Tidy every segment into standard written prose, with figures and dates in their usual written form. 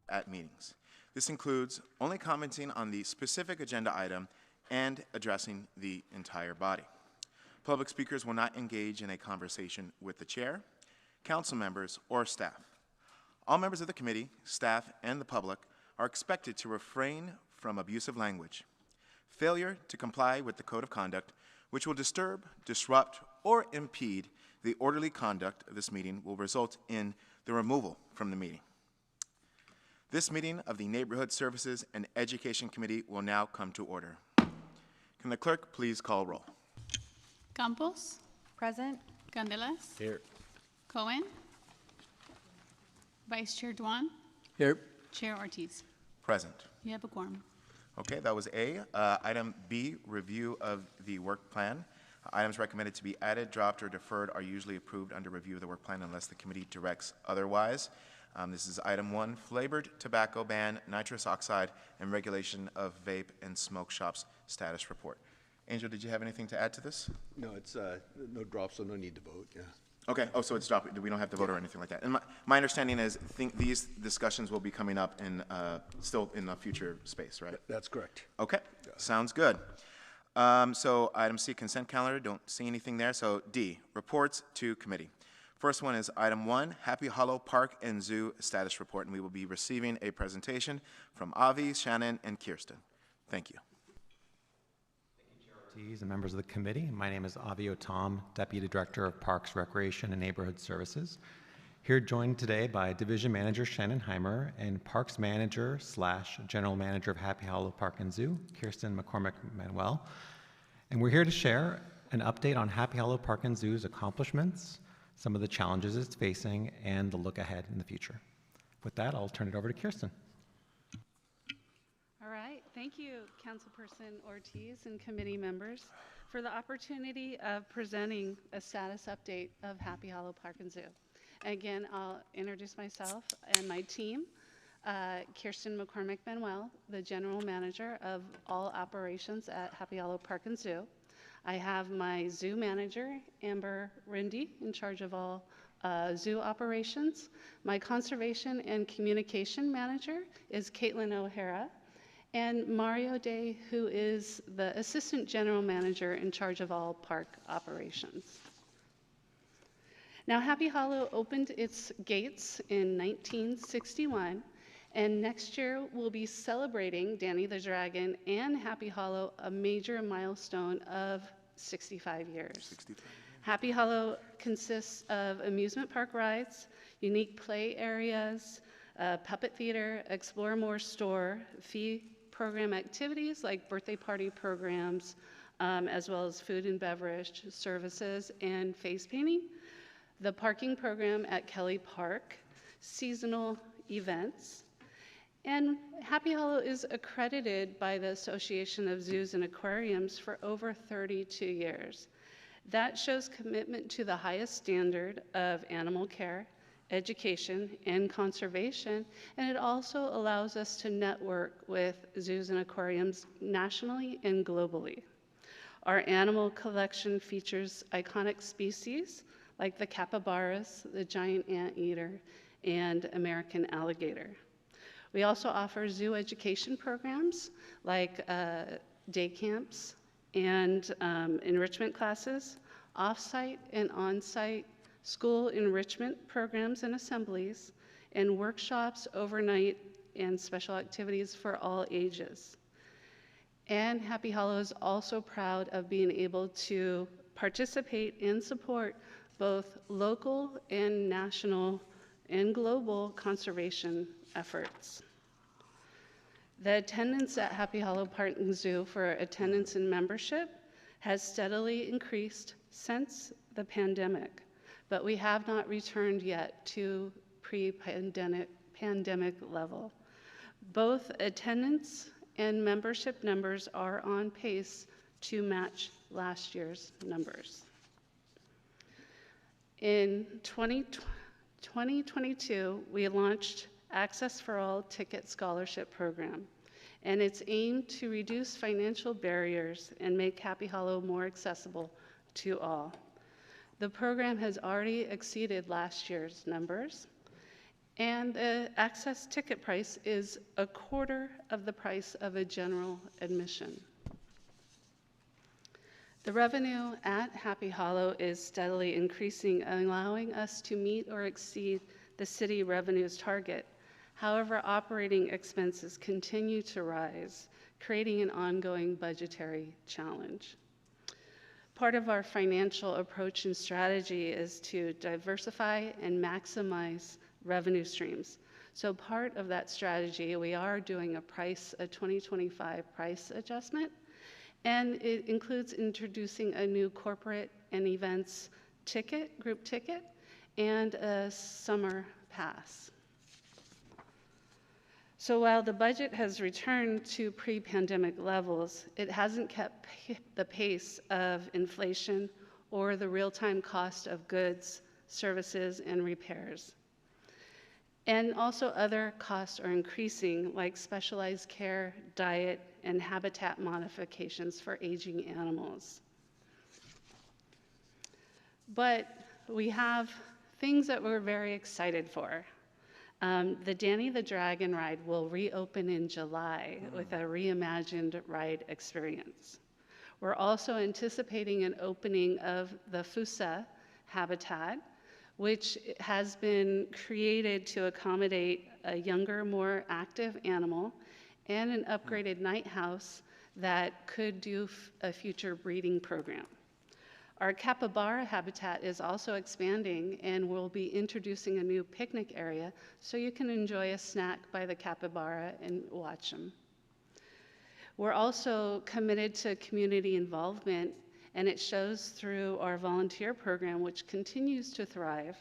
at meetings. This includes only commenting on the specific agenda item and addressing the entire body. Public speakers will not engage in a conversation with the chair, council members, or staff. All members of the committee, staff, and the public are expected to refrain from abusive language. Failure to comply with the code of conduct, which will disturb, disrupt, or impede the orderly conduct of this meeting, will result in the removal from the meeting. This meeting of the Neighborhood Services and Education Committee will now come to order. Can the clerk please call roll? Campos. Present. Candelas. Here. Cohen. Vice Chair JUN. Here. Chair Ortiz. Present. You have a quorum. Okay, that was A. Item B, review of the work plan. Items recommended to be added, dropped, or deferred are usually approved under review of the work plan unless the committee directs otherwise. This is item 1, flavored tobacco ban, nitrous oxide, and regulation of vape and smoke shops status report. Angel, did you have anything to add to this? No, it's no drop, so no need to vote. Yeah. Okay. Oh, so it's dropped. We don't have to vote or anything like that. And my understanding is these discussions will be coming up in still in the future space, right? That's correct. Okay. Yeah. Sounds good. So item C, consent calendar. Don't see anything there. So D, reports to committee. First one is item 1, Happy Hollow Park and Zoo status report, and we will be receiving a presentation from Avi, Shannon, and Kirsten. Thank you. And members of the committee. My name is Avi Otam, Deputy Director of Parks, Recreation, and Neighborhood Services. Here joined today by Division Manager Shannon Heimer and Parks Manager / General Manager of Happy Hollow Park and Zoo, Kirsten McCormick-Manuel. And we're here to share an update on Happy Hollow Park and Zoo's accomplishments, some of the challenges it's facing, and the look ahead in the future. With that, I'll turn it over to Kirsten. All right, thank you, Councilperson Ortiz and committee members, for the opportunity of presenting a status update of Happy Hollow Park and Zoo. And again, I'll introduce myself and my team. Kirsten McCormick-Manuel, the General Manager of all operations at Happy Hollow Park and Zoo. I have my Zoo Manager, Amber Rindy, in charge of all zoo operations. My Conservation and Communication Manager is Caitlin O'Hara. And Mario Day, who is the Assistant General Manager in charge of all park operations. Now, Happy Hollow opened its gates in 1961, and next year we'll be celebrating Danny the Dragon and Happy Hollow, a major milestone of 65 years. 65 years. Happy Hollow consists of amusement park rides, unique play areas, puppet theater, Explore More store, fee program activities like birthday party programs, as well as food and beverage services and face painting, the parking program at Kelly Park, seasonal events, and Happy Hollow is accredited by the Association of Zoos and Aquariums for over 32 years. That shows commitment to the highest standard of animal care, education, and conservation, and it also allows us to network with zoos and aquariums nationally and globally. Our animal collection features iconic species like the capybaras, the giant anteater, and American alligator. We also offer zoo education programs like day camps and enrichment classes, off-site and on-site school enrichment programs and assemblies, and workshops, overnight, and special activities for all ages. And Happy Hollow is also proud of being able to participate and support both local and national and global conservation efforts. The attendance at Happy Hollow Park and Zoo for attendance and membership has steadily increased since the pandemic, but we have not returned yet to pre-pandemic level. Both attendance and membership numbers are on pace to match last year's numbers. In 2022, we launched Access for All Ticket Scholarship Program, and it's aimed to reduce financial barriers and make Happy Hollow more accessible to all. The program has already exceeded last year's numbers, And the access ticket price is a quarter of the price of a general admission. The revenue at Happy Hollow is steadily increasing, allowing us to meet or exceed the city revenues target. However, operating expenses continue to rise, creating an ongoing budgetary challenge. Part of our financial approach and strategy is to diversify and maximize revenue streams. So part of that strategy, we are doing a 2025 price adjustment, and it includes introducing a new corporate and events ticket, group ticket, and a summer pass. So while the budget has returned to pre-pandemic levels, it hasn't kept the pace of inflation or the real-time cost of goods, services, and repairs. And also other costs are increasing, like specialized care, diet, and habitat modifications for aging animals. But we have things that we're very excited for. The Danny the Dragon ride will reopen in July with a reimagined ride experience. We're also anticipating an opening of the Fusa habitat, which has been created to accommodate a younger, more active animal, and an upgraded night house that could do a future breeding program. Our capybara habitat is also expanding, and we'll be introducing a new picnic area so you can enjoy a snack by the capybara and watch them. We're also committed to community involvement, and it shows through our volunteer program, which continues to thrive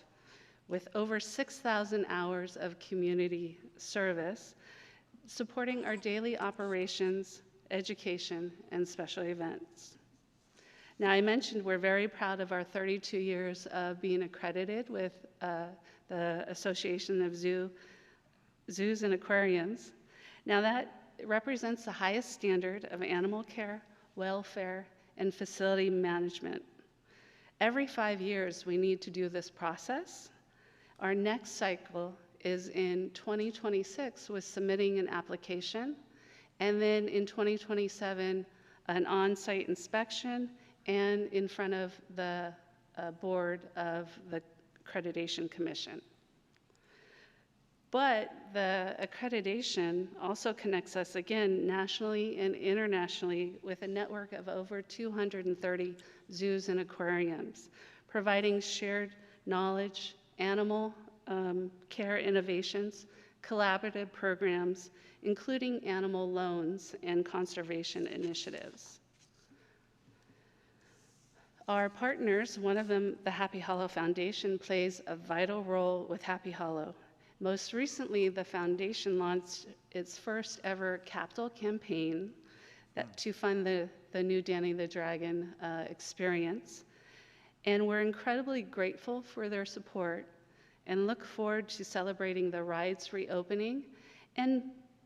with over 6,000 hours of community service, supporting our daily operations, education, and special events. Now, I mentioned we're very proud of our 32 years of being accredited with the Association of Zoos and Aquariums. Now, that represents the highest standard of animal care, welfare, and facility management. Every 5 years, we need to do this process. Our next cycle is in 2026 with submitting an application, and then in 2027, an on-site inspection, and in front of the board of the Accreditation Commission. But the accreditation also connects us again nationally and internationally with a network of over 230 zoos and aquariums, providing shared knowledge, animal care innovations, collaborative programs, including animal loans and conservation initiatives. Our partners, one of them, the Happy Hollow Foundation, plays a vital role with Happy Hollow. Most recently, the foundation launched its first ever capital campaign to fund the new Danny the Dragon experience. And we're incredibly grateful for their support and look forward to celebrating the ride's reopening and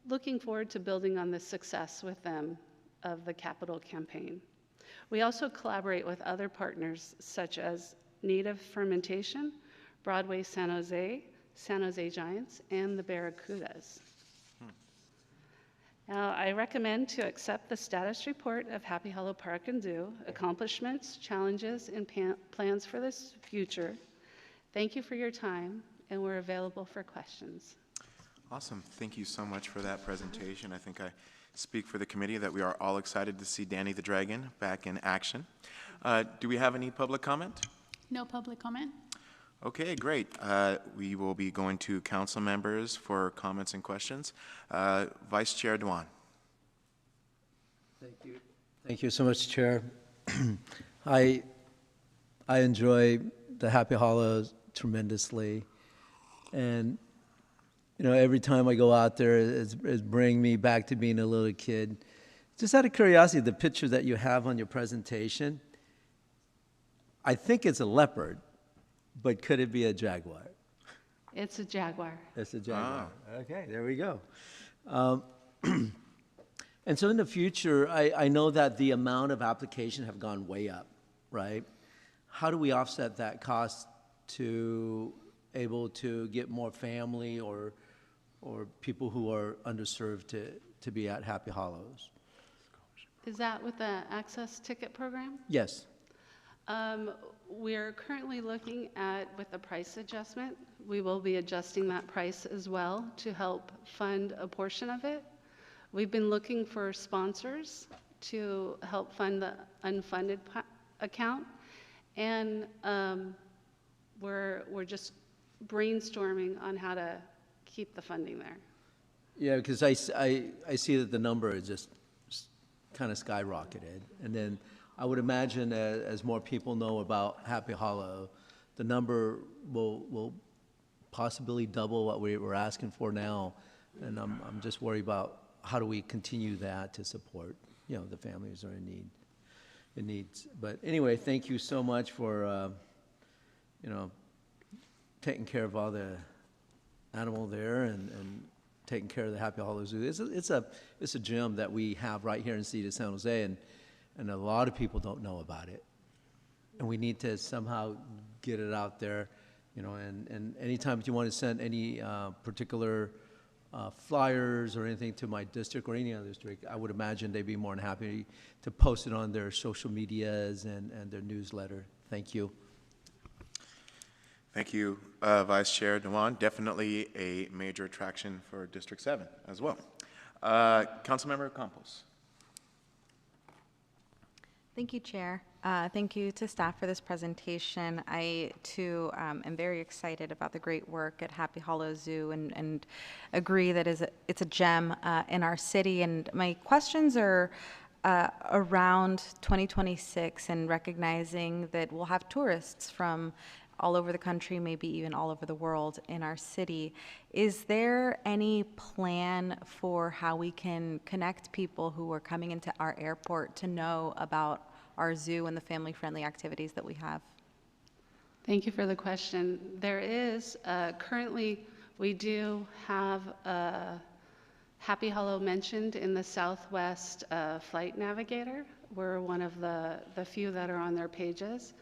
looking forward to building on the success with them of the capital campaign. We also collaborate with other partners such as Native Fermentation, Broadway San Jose Giants, and the Barracudas. Now, I recommend to accept the status report of Happy Hollow Park and Zoo, accomplishments, challenges, and plans for this future. Thank you for your time, and we're available for questions. Awesome. Thank you so much for that presentation. I think I speak for the committee that we are all excited to see Danny the Dragon back in action. Do we have any public comment? No public comment. Okay, great. We will be going to council members for comments and questions. Vice Chair Dewan. Thank you. Thank you so much, Chair. I enjoy the Happy Hollows tremendously, and you know, every time I go out there, it's bringing me back to being a little kid. Just out of curiosity, the picture that you have on your presentation, I think it's a leopard, but could it be a jaguar? It's a jaguar. It's a jaguar. Okay, there we go. And so in the future, I know that the amount of applications have gone way up, right? How do we offset that cost to able to get more family or people who are underserved to be at Happy Hollows. Is that with the access ticket program? Yes. We're currently looking at, with the price adjustment, we will be adjusting that price as well to help fund a portion of it. We've been looking for sponsors to help fund the unfunded account, and we're just brainstorming on how to keep the funding there. Yeah, because I see that the number is just kind of skyrocketed. And then I would imagine as more people know about Happy Hollow, the number will possibly double what we're asking for now. And I'm just worried about how do we continue that to support, the families that are in needs. But anyway, thank you so much for, taking care of all the animal there and taking care of the Happy Hollow Zoo. It's a gem that we have right here in the city of San Jose, and a lot of people don't know about it. And we need to somehow get it out there, and anytime you want to send any particular flyers or anything to my district or any other district, I would imagine they'd be more than happy to post it on their social medias and their newsletter. Thank you. Thank you, Vice Chair Dewan. Definitely a major attraction for District 7 as well. Councilmember Campos. Thank you, Chair. Thank you to staff for this presentation. I, too, am very excited about the great work at Happy Hollow Zoo and agree that it's a gem in our city. And my questions are around 2026 and recognizing that we'll have tourists from all over the country, maybe even all over the world in our city. Is there any plan for how we can connect people who are coming into our airport to know about our zoo and the family-friendly activities that we have? Thank you for the question. There is, currently, we do have Happy Hollow mentioned in the Southwest Flight Navigator. We're one of the few that are on their pages.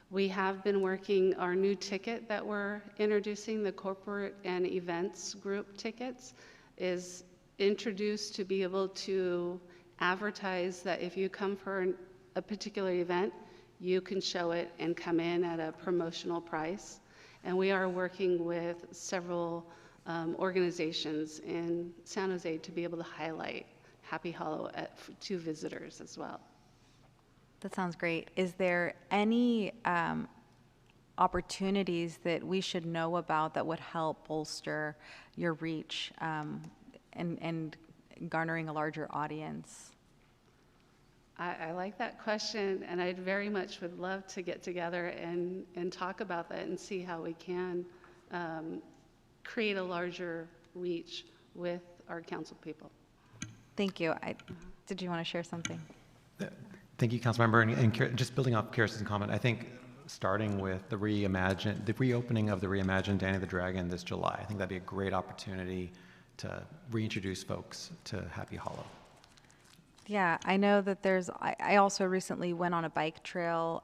We have been working our new ticket that we're introducing, the corporate and events group tickets, is introduced to be able to advertise that if you come for a particular event, you can show it and come in at a promotional price. And we are working with several organizations in San Jose to be able to highlight Happy Hollow to visitors as well. That sounds great. Is there any opportunities that we should know about that would help bolster your reach and garnering a larger audience? I like that question, and I very much would love to get together and talk about that and see how we can create a larger reach with our council people. Thank you. Did you want to share something? Thank you, Councilmember. And just building off Kirsten's comment, I think starting with the reopening of the reimagined Danny the Dragon this July, I think that'd be a great opportunity to reintroduce folks to Happy Hollow. Yeah, I know that I also recently went on a bike trail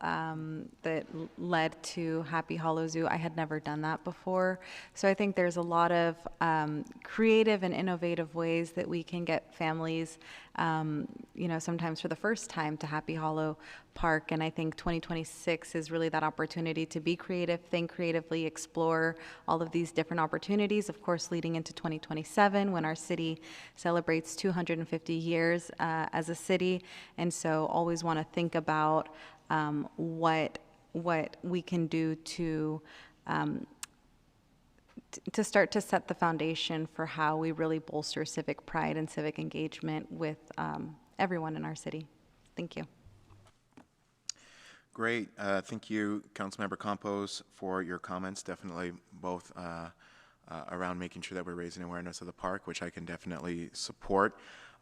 that led to Happy Hollow Zoo. I had never done that before. So I think there's a lot of creative and innovative ways that we can get families, sometimes for the first time to Happy Hollow Park. And I think 2026 is really that opportunity to be creative, think creatively, explore all of these different opportunities, of course, leading into 2027 when our city celebrates 250 years as a city. And so always want to think about what we can do to start to set the foundation for how we really bolster civic pride and civic engagement with everyone in our city. Thank you. Great. Thank you, Councilmember Campos, for your comments. Definitely both around making sure that we're raising awareness of the park, which I can definitely support.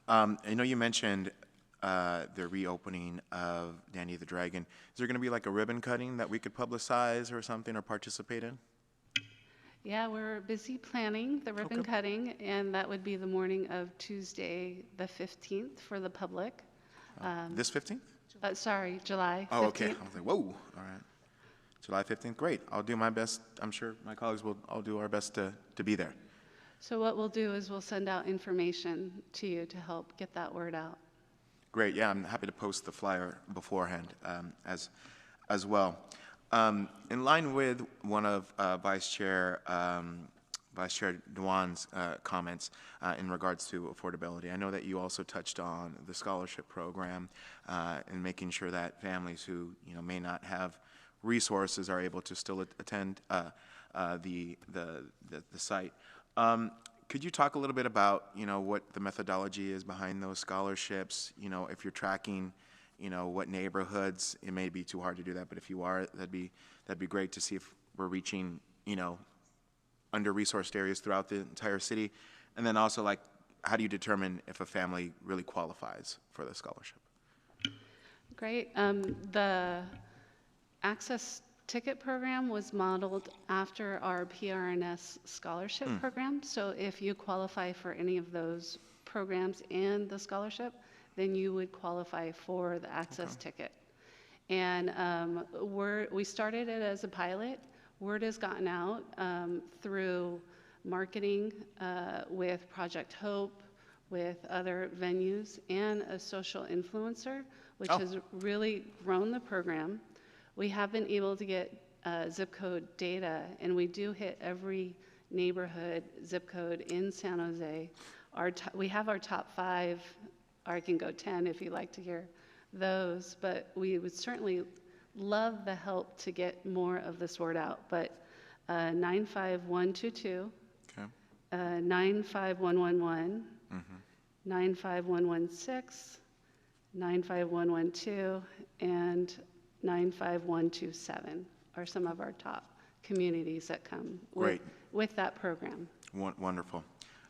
I know you mentioned the reopening of Danny the Dragon. Is there going to be like a ribbon cutting that we could publicize or something or participate in? Yeah, we're busy planning the ribbon cutting, and that would be the morning of Tuesday, the 15th for the public. This 15th? Sorry, July 15th. Oh, okay. I was like, whoa. All right. July 15th, great. I'll do my best. I'm sure my colleagues will all do our best to be there. So what we'll do is we'll send out information to you to help get that word out. Great, yeah, I'm happy to post the flyer beforehand as well. In line with one of Vice Chair Dewan's comments in regards to affordability, I know that you also touched on the scholarship program and making sure that families who may not have resources are able to still attend the site. Could you talk a little bit about what the methodology is behind those scholarships? If you're tracking what neighborhoods, it may be too hard to do that, but if you are, that'd be great to see if we're reaching under-resourced areas throughout the entire city. And then also, like, how do you determine if a family really qualifies for the scholarship? Great. The Access Ticket program was modeled after our PRNS scholarship program. So if you qualify for any of those programs and the scholarship, then you would qualify for the Access Ticket. And we started it as a pilot. Word has gotten out through marketing with Project Hope, with other venues, and a social influencer, which has really grown the program. We have been able to get zip code data, and we do hit every neighborhood zip code in San Jose. We have our top 5, or I can go 10 if you'd like to hear those, but we would certainly love the help to get more of this word out. But 95122, 95111, 95116, 95112, and 95127 are some of our top communities that come with that program. Wonderful.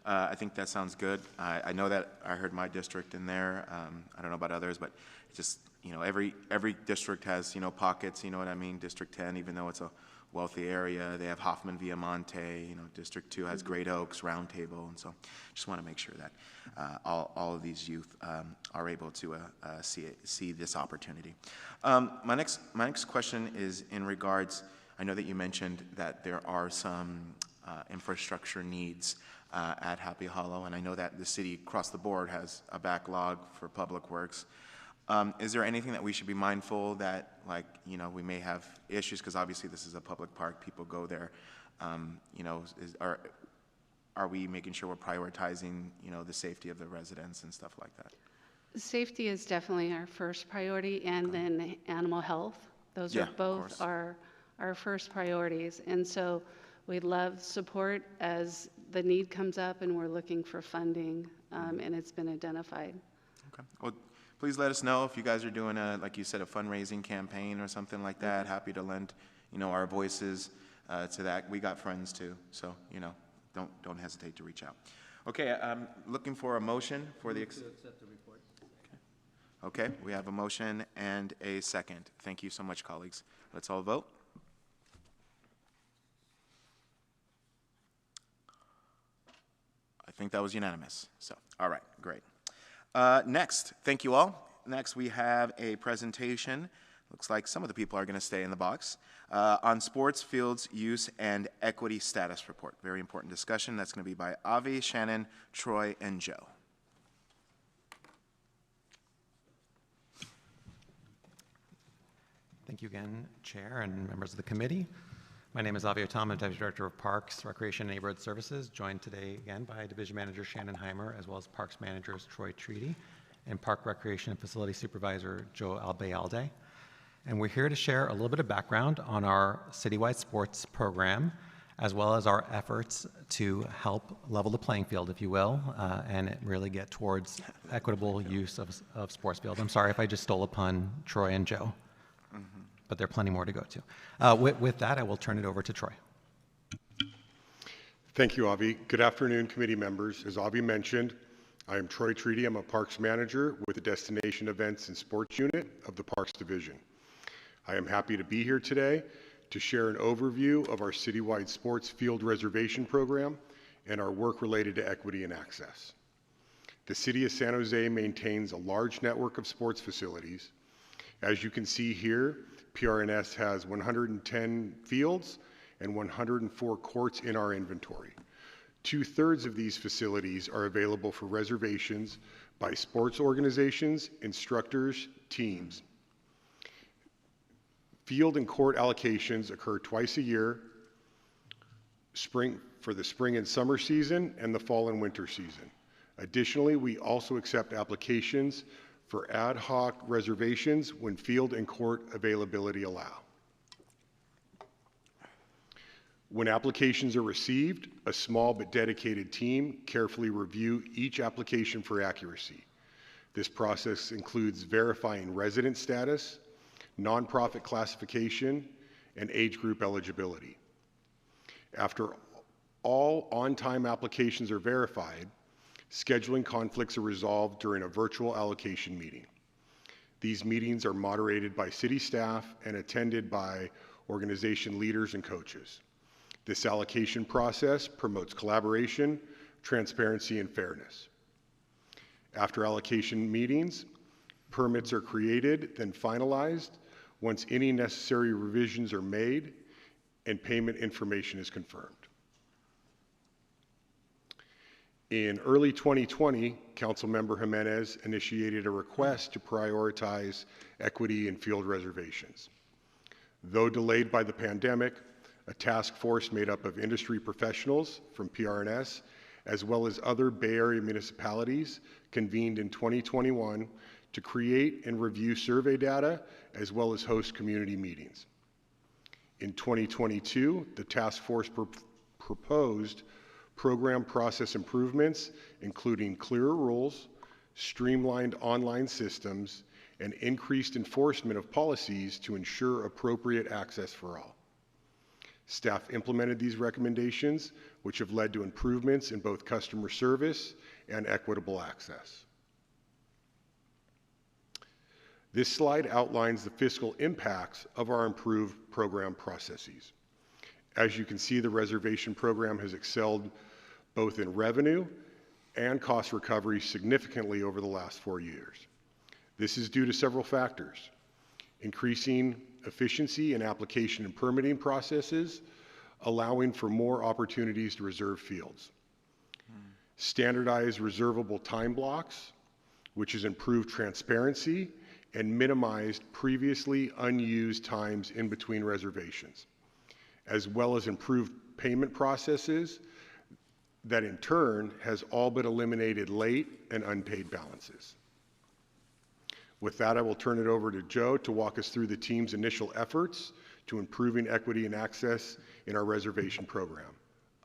I think that sounds good. I know that I heard my district in there. I don't know about others, but just, every district has, pockets, you know what I mean? District 10, even though it's a wealthy area, they have Hoffman, Viamonte, District 2 has Great Oaks, Round Table, and so just want to make sure that all of these youth are able to see this opportunity. My next question is in regards, I know that you mentioned that there are some infrastructure needs at Happy Hollow, and I know that the city across the board has a backlog for public works. Is there anything that we should be mindful that, we may have issues, because obviously this is a public park, people go there, are we making sure we're prioritizing, the safety of the residents and stuff like that? Safety is definitely our first priority, and then animal health. Those are both our first priorities. And so we'd love support as the need comes up and we're looking for funding, and it's been identified. Okay. Well, please let us know if you guys are doing like you said, a fundraising campaign or something like that. Happy to lend, our voices to that. We got friends too, so, don't hesitate to reach out. Okay, I'm looking for a motion for the... To accept the report. Okay, we have a motion and a second. Thank you so much, colleagues. Let's all vote. I think that was unanimous. So, all right, great. Next, thank you all. Next, we have a presentation. Looks like some of the people are going to stay in the box on sports fields use and equity status report. Very important discussion. That's going to be by Avi, Shannon, Troy, and Joe. Thank you again, Chair and members of the committee. My name is Avi Tom. I'm Deputy Director of Parks, Recreation, and Neighborhood Services, joined today again by Division Manager Shannon Heimer, as well as Parks Managers Troy Treaty and Park Recreation and Facility Supervisor Joe Albayalde. And we're here to share a little bit of background on our citywide sports program, as well as our efforts to help level the playing field, if you will, and really get towards equitable use of sports fields. I'm sorry if I just stole a pun, Troy and Joe. But there are plenty more to go to. With that, I will turn it over to Troy. Thank you, Avi. Good afternoon, committee members. As Avi mentioned, I am Troy Treaty. I'm a Parks Manager with the Destination Events and Sports Unit of the Parks Division. I am happy to be here today to share an overview of our citywide sports field reservation program and our work related to equity and access. The City of San Jose maintains a large network of sports facilities. As you can see here, PRNS has 110 fields and 104 courts in our inventory. 2/3 of these facilities are available for reservations by sports organizations, instructors, teams. Field and court allocations occur twice a year, for the spring and summer season and the fall and winter season. Additionally, we also accept applications for ad hoc reservations when field and court availability allow. When applications are received, a small but dedicated team carefully review each application for accuracy. This process includes verifying resident status, nonprofit classification, and age group eligibility. After all on-time applications are verified, scheduling conflicts are resolved during a virtual allocation meeting. These meetings are moderated by city staff and attended by organization leaders and coaches. This allocation process promotes collaboration, transparency, and fairness. After allocation meetings, permits are created, then finalized once any necessary revisions are made and payment information is confirmed. In early 2020, Councilmember Jimenez initiated a request to prioritize equity in field reservations. Though delayed by the pandemic, a task force made up of industry professionals from PRNS, as well as other Bay Area municipalities, convened in 2021 to create and review survey data, as well as host community meetings. In 2022, the task force proposed program process improvements, including clearer rules, streamlined online systems, and increased enforcement of policies to ensure appropriate access for all. Staff implemented these recommendations, which have led to improvements in both customer service and equitable access. This slide outlines the fiscal impacts of our improved program processes. As you can see, the reservation program has excelled both in revenue and cost recovery significantly over the last 4 years. This is due to several factors: increasing efficiency in application and permitting processes, allowing for more opportunities to reserve fields. Standardized reservable time blocks, which has improved transparency and minimized previously unused times in between reservations, as well as improved payment processes that in turn has all but eliminated late and unpaid balances. With that, I will turn it over to Joe to walk us through the team's initial efforts to improving equity and access in our reservation program.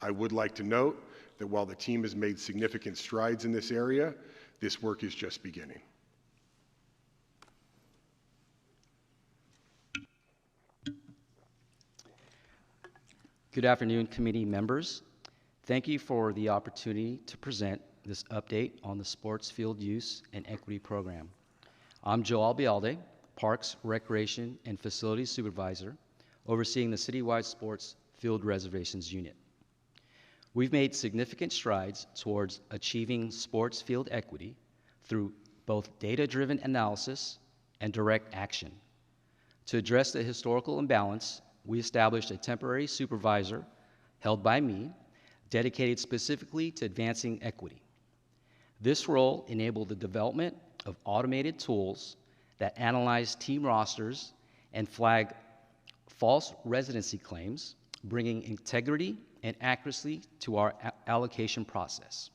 I would like to note that while the team has made significant strides in this area, this work is just beginning. Good afternoon, committee members. Thank you for the opportunity to present this update on the sports field use and equity program. I'm Joe Albialde, Parks, Recreation, and Facilities Supervisor, overseeing the citywide sports field reservations unit. We've made significant strides towards achieving sports field equity through both data-driven analysis and direct action. To address the historical imbalance, we established a temporary supervisor held by me, dedicated specifically to advancing equity. This role enabled the development of automated tools that analyze team rosters and flag false residency claims, bringing integrity and accuracy to our allocation process.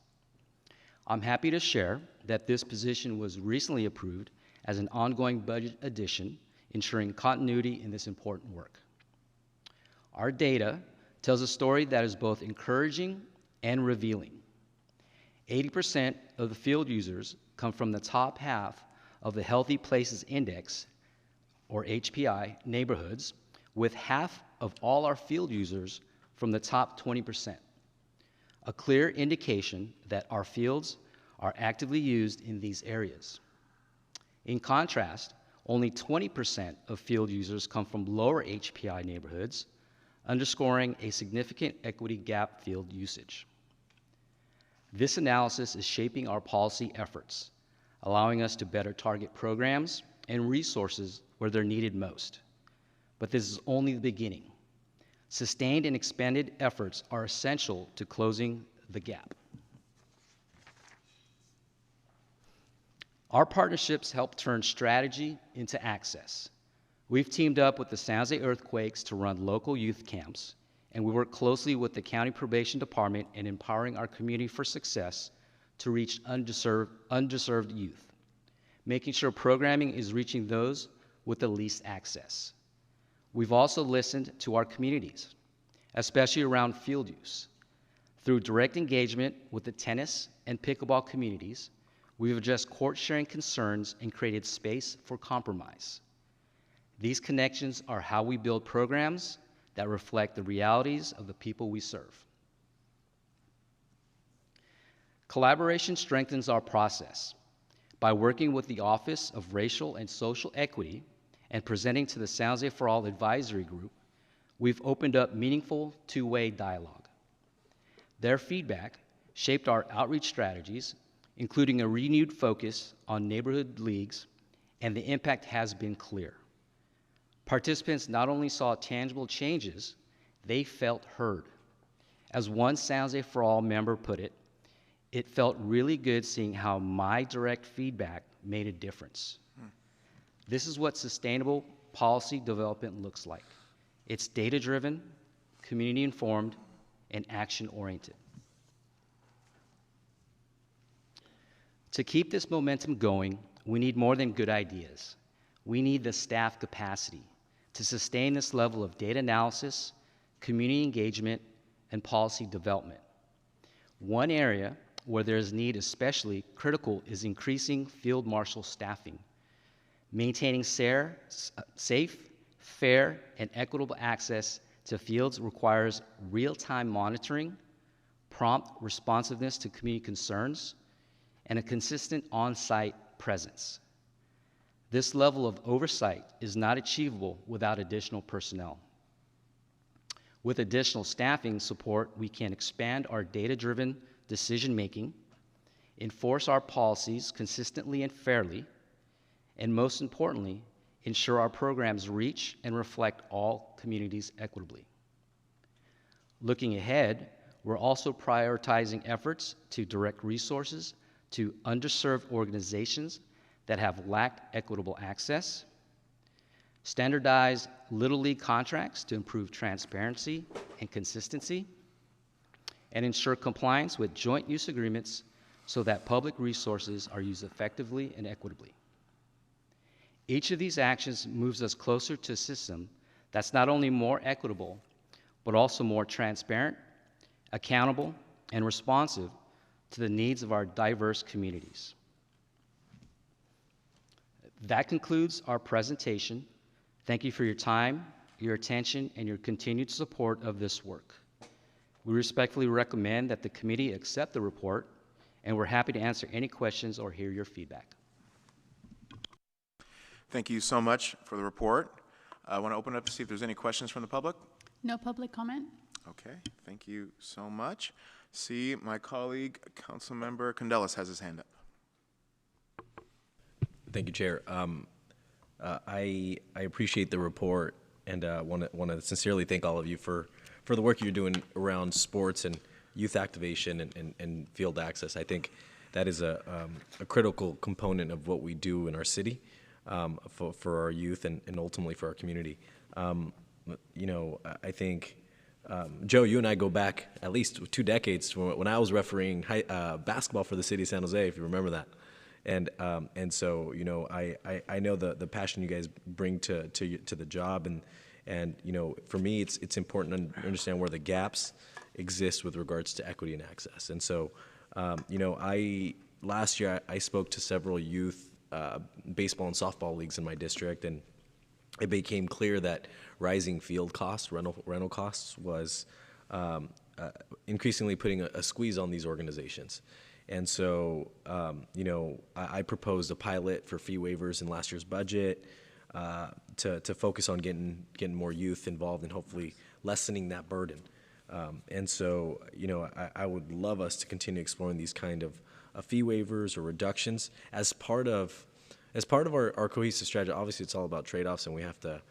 I'm happy to share that this position was recently approved as an ongoing budget addition, ensuring continuity in this important work. Our data tells a story that is both encouraging and revealing. 80% of the field users come from the top half of the Healthy Places Index, or HPI, neighborhoods, with half of all our field users from the top 20%, a clear indication that our fields are actively used in these areas. In contrast, only 20% of field users come from lower HPI neighborhoods, underscoring a significant equity gap field usage. This analysis is shaping our policy efforts, allowing us to better target programs and resources where they're needed most. but this is only the beginning. Sustained and expanded efforts are essential to closing the gap. Our partnerships help turn strategy into access. We've teamed up with the San Jose Earthquakes to run local youth camps, and we work closely with the County Probation Department in empowering our community for success to reach underserved youth, making sure programming is reaching those with the least access. We've also listened to our communities, especially around field use. Through direct engagement with the tennis and pickleball communities, we've addressed court-sharing concerns and created space for compromise. These connections are how we build programs that reflect the realities of the people we serve. Collaboration strengthens our process. By working with the Office of Racial and Social Equity and presenting to the San Jose for All Advisory Group, we've opened up meaningful two-way dialogue. Their feedback shaped our outreach strategies, including a renewed focus on neighborhood leagues, and the impact has been clear. Participants not only saw tangible changes, they felt heard. As one San Jose for All member put it, it felt really good seeing how my direct feedback made a difference. This is what sustainable policy development looks like. It's data-driven, community-informed, and action-oriented. To keep this momentum going, we need more than good ideas. We need the staff capacity to sustain this level of data analysis, community engagement, and policy development. One area where there is need especially critical is increasing field marshal staffing. Maintaining safe, fair, and equitable access to fields requires real-time monitoring, prompt responsiveness to community concerns, and a consistent on-site presence. This level of oversight is not achievable without additional personnel. With additional staffing support, we can expand our data-driven decision-making, enforce our policies consistently and fairly, and most importantly, ensure our programs reach and reflect all communities equitably. Looking ahead, we're also prioritizing efforts to direct resources to underserved organizations that have lacked equitable access, standardize Little League contracts to improve transparency and consistency, and ensure compliance with joint use agreements so that public resources are used effectively and equitably. Each of these actions moves us closer to a system that's not only more equitable, but also more transparent, accountable, and responsive to the needs of our diverse communities. That concludes our presentation. Thank you for your time, your attention, and your continued support of this work. We respectfully recommend that the committee accept the report, and we're happy to answer any questions or hear your feedback. Thank you so much for the report. I want to open it up to see if there's any questions from the public. No public comment? Okay, thank you so much. See, my colleague, Councilmember Candelas has his hand up. Thank you, Chair. I appreciate the report and want to sincerely thank all of you for the work you're doing around sports and youth activation and field access. I think that is a critical component of what we do in our city for our youth and ultimately for our community. You know, I think, Joe, you and I go back at least 2 decades when I was refereeing basketball for the city of San Jose, if you remember that. And so, you know, I know the passion you guys bring to the job, and you know, for me, it's important to understand where the gaps exist with regards to equity and access. And so, you know, last year I spoke to several youth baseball and softball leagues in my district, and it became clear that rising field costs, rental costs, was increasingly putting a squeeze on these organizations. And so, you know, I proposed a pilot for fee waivers in last year's budget to focus on getting more youth involved and hopefully lessening that burden. And so, you know, I would love us to continue exploring these kind of fee waivers or reductions as part of our cohesive strategy. Obviously, it's all about trade-offs, and we have to,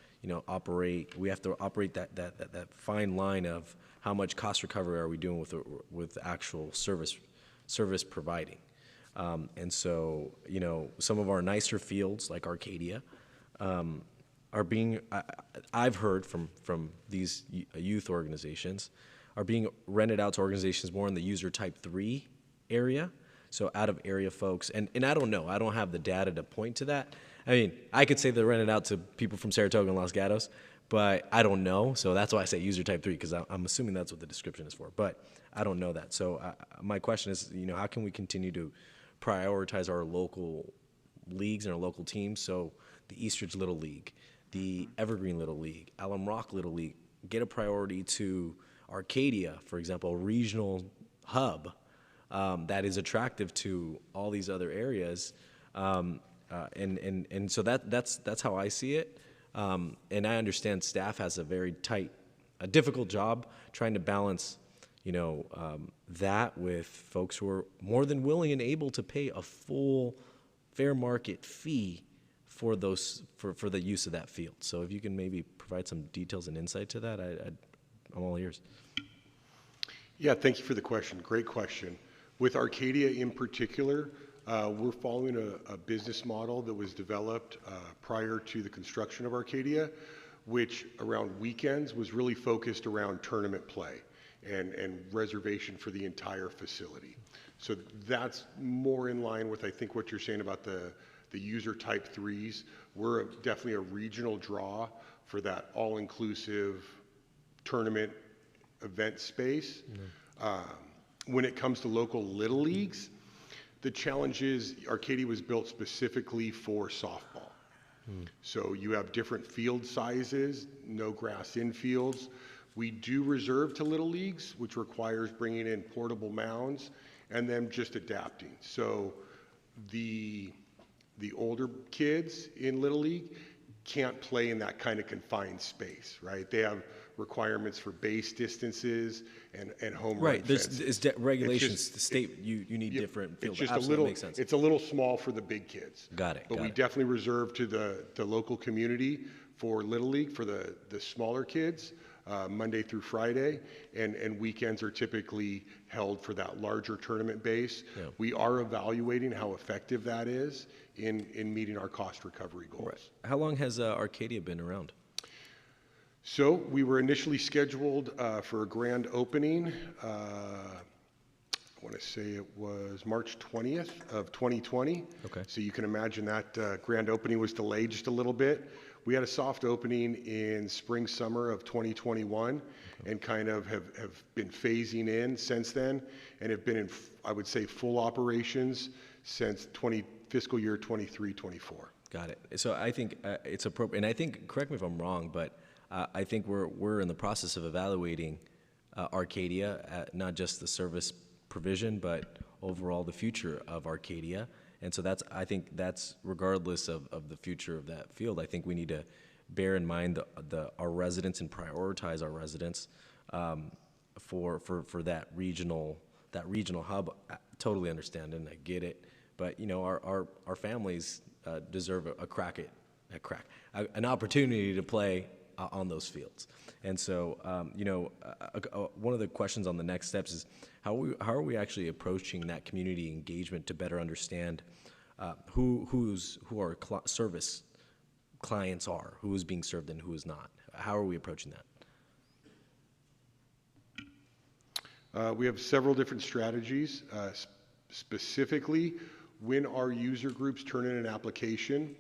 we have to operate that fine line of how much cost recovery are we doing with actual service providing. And so, some of our nicer fields like Arcadia are being, I've heard from these youth organizations, are being rented out to organizations more in the user type 3 area. So out of area folks, and I don't know, I don't have the data to point to that. I mean, I could say they're rented out to people from Saratoga and Los Gatos, but I don't know. So that's why I say user type 3, because I'm assuming that's what the description is for, but I don't know that. So my question is, how can we continue to prioritize our local leagues and our local teams? So the Eastridge Little League, the Evergreen Little League, Alum Rock Little League, get a priority to Arcadia, for example, a regional hub that is attractive to all these other areas. And so that's how I see it. And I understand staff has a difficult job trying to balance, that with folks who are more than willing and able to pay a full fair market fee for the use of that field. So if you can maybe provide some details and insight to that, I'm all ears. Yeah, thank you for the question. Great question. With Arcadia in particular, we're following a business model that was developed prior to the construction of Arcadia, which around weekends was really focused around tournament play and reservation for the entire facility. So that's more in line with, I think, what you're saying about the user type 3s. We're definitely a regional draw for that all-inclusive tournament event space. When it comes to local little leagues, the challenge is Arcadia was built specifically for softball. So you have different field sizes, no grass infields. We do reserve to little leagues, which requires bringing in portable mounds and then just adapting. So the older kids in Little League can't play in that kind of confined space, right? They have requirements for base distances and home run fences. There's regulations. The state, you need different fields. It's just Absolutely makes sense. It's a little small for the big kids. Got it. But we definitely reserve to the local community for Little League, for the smaller kids, Monday through Friday, and weekends are typically held for that larger tournament base. Yeah. We are evaluating how effective that is in meeting our cost recovery goals. Right. How long has Arcadia been around? So we were initially scheduled for a grand opening. I want to say it was March 20th of 2020. Okay. So you can imagine that grand opening was delayed just a little bit. We had a soft opening in spring, summer of 2021, and kind of have been phasing in since then, and have been in, I would say, full operations since fiscal year 23-24. Got it. So I think it's appropriate, and I think, correct me if I'm wrong, but I think we're in the process of evaluating Arcadia, not just the service provision, but overall the future of Arcadia. And so I think that's regardless of the future of that field. I think we need to bear in mind our residents and prioritize our residents for that regional hub. I totally understand and I get it, but our families deserve an opportunity to play on those fields. And so, one of the questions on the next steps is how are we actually approaching that community engagement to better understand who our service clients are, who is being served and who is not? How are we approaching that? We have several different strategies. Specifically, when our user groups turn in an application,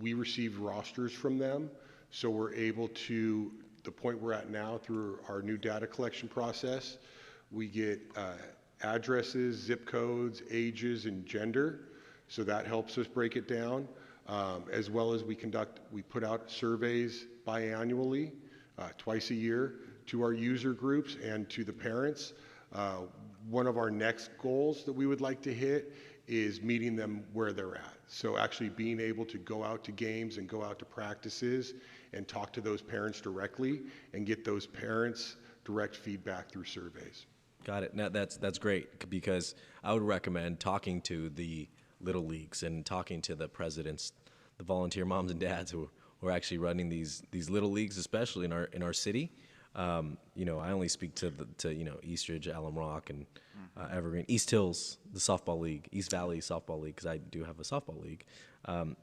we receive rosters from them. So we're able to, the point we're at now through our new data collection process, we get addresses, zip codes, ages, and gender. So that helps us break it down. As well as we put out surveys biannually, twice a year, to our user groups and to the parents. One of our next goals that we would like to hit is meeting them where they're at. So actually being able to go out to games and go out to practices and talk to those parents directly and get those parents direct feedback through surveys. Got it. Now that's great, because I would recommend talking to the little leagues and talking to the presidents, the volunteer moms and dads who who are actually running these little leagues, especially in our city. You know, I only speak to you know, Eastridge, Alum Rock, and Evergreen, East Hills, the softball league, East Valley softball league, because I do have a softball league.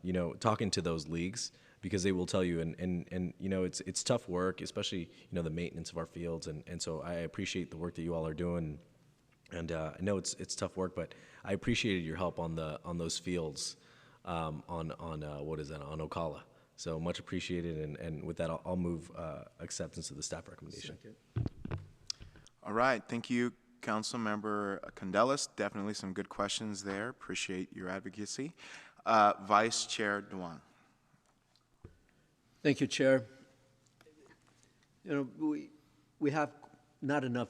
You know, talking to those leagues, because they will tell you, and you know, it's tough work, especially, you know, the maintenance of our fields, and so I appreciate the work that you all are doing, and I know it's tough work, but I appreciated your help on those fields, on what is that, on Ocala. So much appreciated, and with that, I'll move acceptance of the staff recommendation. All right, thank you, Councilmember Candelas. Definitely some good questions there. Appreciate your advocacy. Vice Chair Dewan. Thank you, Chair. You know, we have not enough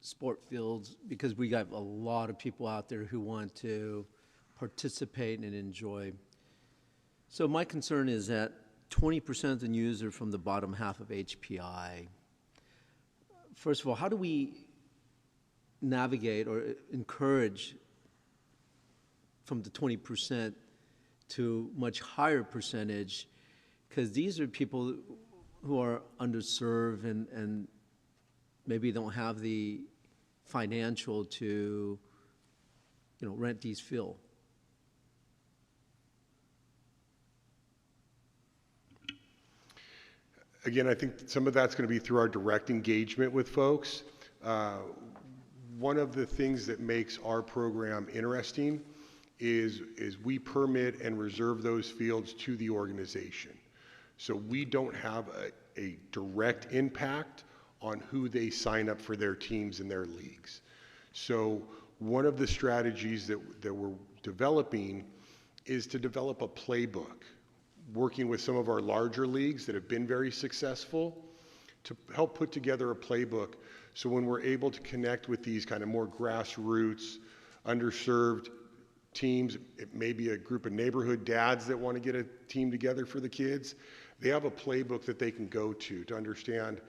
sport fields because we got a lot of people out there who want to participate and enjoy. So my concern is that 20% of the news are from the bottom half of HPI. First of all, how do we navigate or encourage from the 20% to much higher percentage? Because these are people who are underserved and maybe don't have the financial to, you know, rent these fields. Again, I think some of that's going to be through our direct engagement with folks. One of the things that makes our program interesting is we permit and reserve those fields to the organization. So we don't have a direct impact on who they sign up for their teams and their leagues. So one of the strategies that we're developing is to develop a playbook, working with some of our larger leagues that have been very successful to help put together a playbook. So when we're able to connect with these kind of more grassroots, underserved teams, it may be a group of neighborhood dads that want to get a team together for the kids, they have a playbook that they can go to understand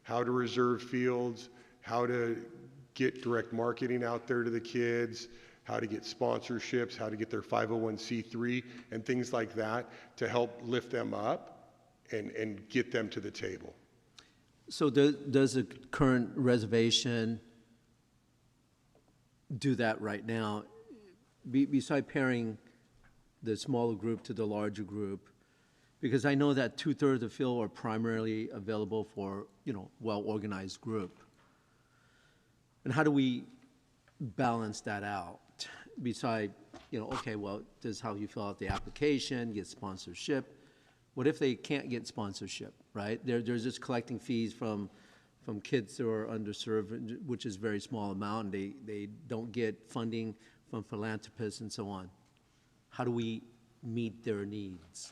how to reserve fields, how to get direct marketing out there to the kids, how to get sponsorships, how to get their 501c3 and things like that to help lift them up and get them to the table. So does the current reservation do that right now? Beside pairing the smaller group to the larger group, because I know that 2/3 of the field are primarily available for, you know, well-organized group. And how do we balance that out? Beside, you know, okay, well, this is how you fill out the application, get sponsorship. What if they can't get sponsorship, right? They're just collecting fees from kids who are underserved, which is a very small amount, and they don't get funding from philanthropists and so on. How do we meet their needs?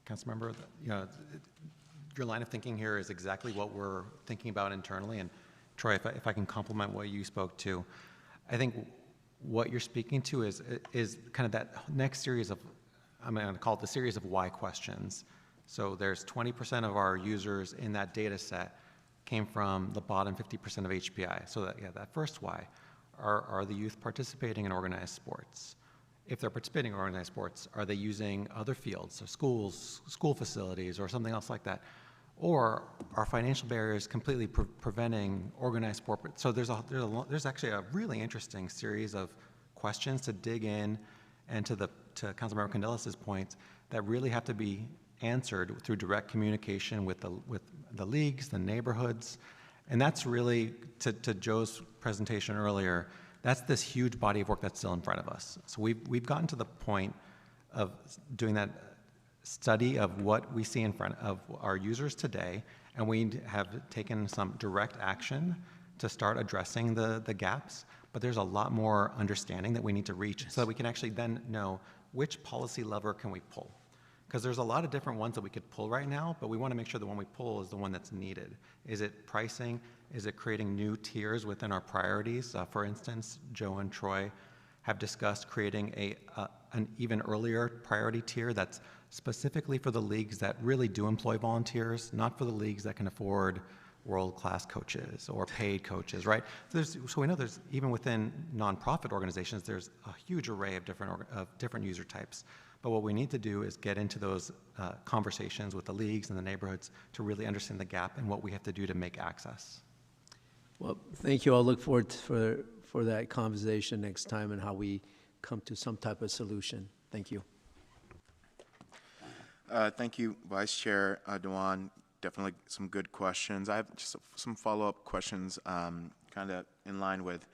Councilmember, you know, your line of thinking here is exactly what we're thinking about internally. And Troy, if I can complement what you spoke to, I think what you're speaking to is kind of that next series of, I'm going to call it the series of why questions. So there's 20% of our users in that data set came from the bottom 50% of HPI. So that first why, are the youth participating in organized sports? If they're participating in organized sports, are they using other fields, so schools, school facilities, or something else like that? Or are financial barriers completely preventing organized sport? So there's actually a really interesting series of questions to dig in, and to Councilmember Candelas' point, that really have to be answered through direct communication with the leagues, the neighborhoods, and that's really, to Joe's presentation earlier, that's this huge body of work that's still in front of us. So we've gotten to the point of doing that study of what we see in front of our users today, and we have taken some direct action to start addressing the gaps, but there's a lot more understanding that we need to reach so that we can actually then know which policy lever can we pull. Because there's a lot of different ones that we could pull right now, but we want to make sure the one we pull is the one that's needed. Is it pricing? Is it creating new tiers within our priorities? For instance, Joe and Troy have discussed creating an even earlier priority tier that's specifically for the leagues that really do employ volunteers, not for the leagues that can afford world-class coaches or paid coaches, right? So we know there's, even within nonprofit organizations, there's a huge array of different user types. But what we need to do is get into those conversations with the leagues and the neighborhoods to really understand the gap and what we have to do to make access. Well, thank you. I'll look forward for that conversation next time and how we come to some type of solution. Thank you. Thank you, Vice Chair Dewan. Definitely some good questions. I have just some follow-up questions, kind of in line with